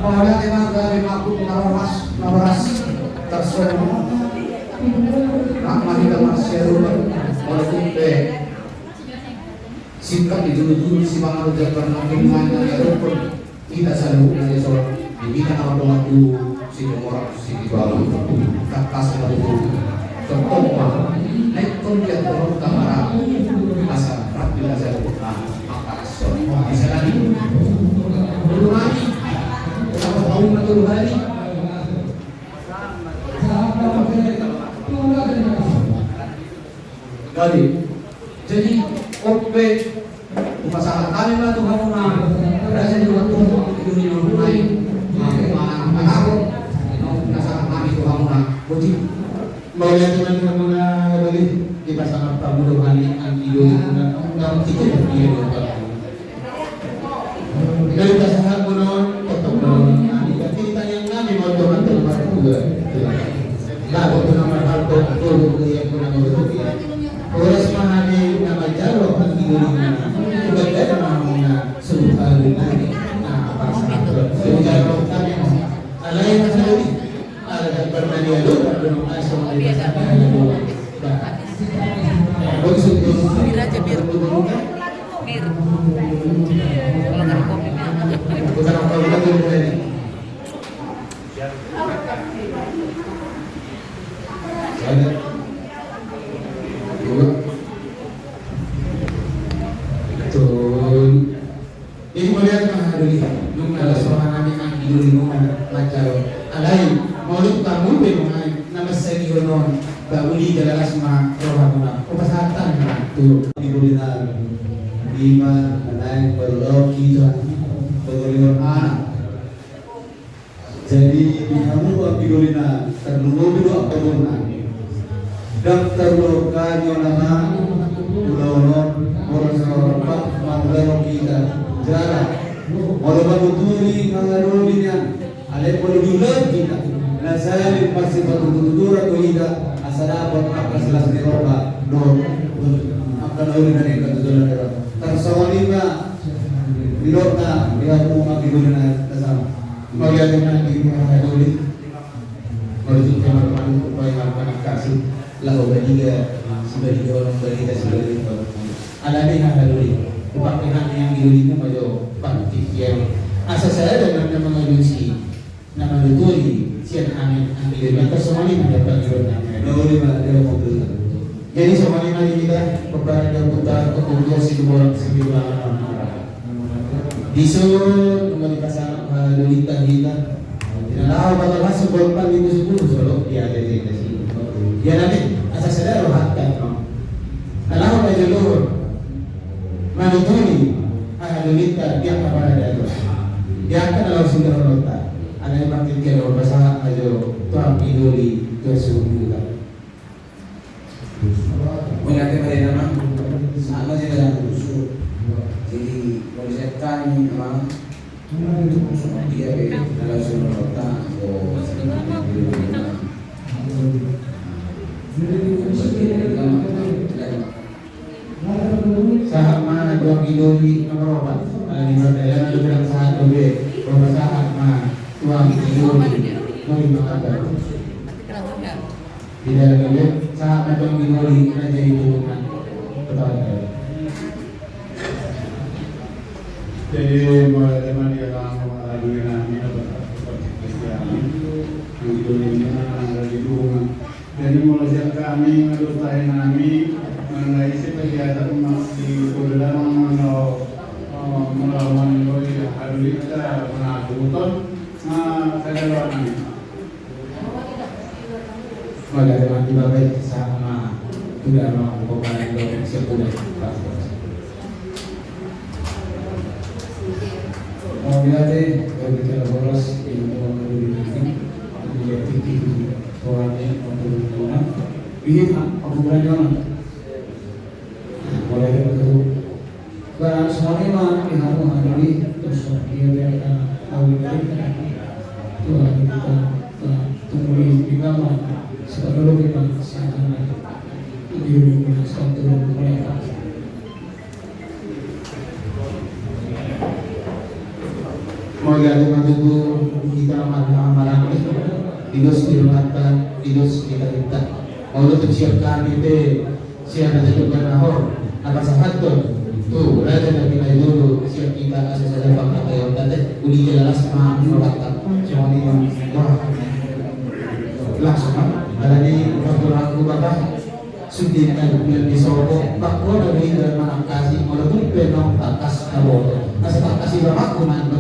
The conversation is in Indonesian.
Mawala tema dari makhluk nawaras tersono. Rahmati manusia walaupun sikap itu si bangau karena kemana ya pun kita selalu nanya soal kita kalau waktu si orang si bawah kata selalu contoh naik konjak orang kamera asal rapi asal akar soal bisa lagi dulu lagi berapa tahun dulu lagi jadi OP pasangan kami lah tuh kamu nah berasa juga tuh dunia mulai anak pasangan kami tuh kamu nah bocil melihat teman-teman bagi di pasangan tamu rohani anti dulu dan tidak dia dari pasangan konon tetap konon ani tapi ditanya kami mau teman tempat juga lah waktu nama hal tuh yang pernah begitu Oras mahali na majaro ang igulong na ibaga na mga suluhan na pasangan so jaro kami mo alay na sa ulit alagang permaniyado at dunong aso ang ibasahan na buwan magsud yung bir aja bir kalau ada kopi bukan ang paglago mo rin betul. Ini melihat mahaduli nung nalaswahan namin ang iduli mo macaro. Alay, maulit kamu benungan nama segi non bauli dalalas ma rohamuna. Upasatan na tu iduli na lima naik berlok kita berlok anak. Jadi kamu iduli na terlalu dulu apa dulu Daftar lokal nama ulama orang orang kita jalan orang buturi mengarulinya alai perjuangan kita nasari pasti bertutur kita asal apa apa selas diroba no akan oleh dari ketujuan tersawalima dilota dia mau mengikuti sama bagaimana kita haduli berjuang melawan upaya melakukan kasih lahu badiga sebagai orang berita sebagai ada nih haduli kepakihan yang diluli majo pantik yang asa saya dengan nama mengajusi nama duturi sian amin ambil dan tersemani mendapat jodoh lalu dia mau jadi semani mari kita kepada dan putar kemudian si dua sembilan disuruh kembali pasang haduli kita tidak tahu kalau masuk golpan itu 10 solo dia ada di sini dia nanti asal sadar rohatkan kalau ada jalur manutuni ahadulita dia kepada dia dia akan kalau sudah rota ada yang makin dia berbahasa ajo tuan idoli tuan suhu juga mengerti pada nama sama saja dalam usul jadi kalau saya tanya memang dia kalau sudah rota atau sahat mana dua idoli nomor 4 di dalam bilang sahat dobe bahwa sahat mana dua idoli mau dimakan di dalam dobe sahat dua idoli aja hubungan betul. Jadi mulai teman dia kamu melalui nami atau seperti Kristiani yang idolinya ada di rumah. Jadi mulai kami mendustakan nami mengenai kegiatan masih dalam melawan doi hadulita mengadukan kedaluan ini. Mulai teman tiba baik sama tidak mau pemain doi sebulan. Mau lihat deh kalau kita bolos ilmu mengenai dia tinggi soalnya untuk mana ini aku berani boleh itu barang semuanya mah harus menghadiri terus dia awal itu kita tunggu di kamar sebelum kita siapkan di rumah satu mereka. Mau galing matuto kita marami Dios dirumatan, Dios kita. Mau tuh siap kami siap ada juga nahor apa sahaja tuh raja dari kita dulu siap kita asal saja bangga kayak tadi uli jelas mah melakukan semua ini wah langsung ada di waktu aku bapak sudah ada di Solo bakwa dari mana kasih walaupun penong takas kalau asal kasih bapak kuman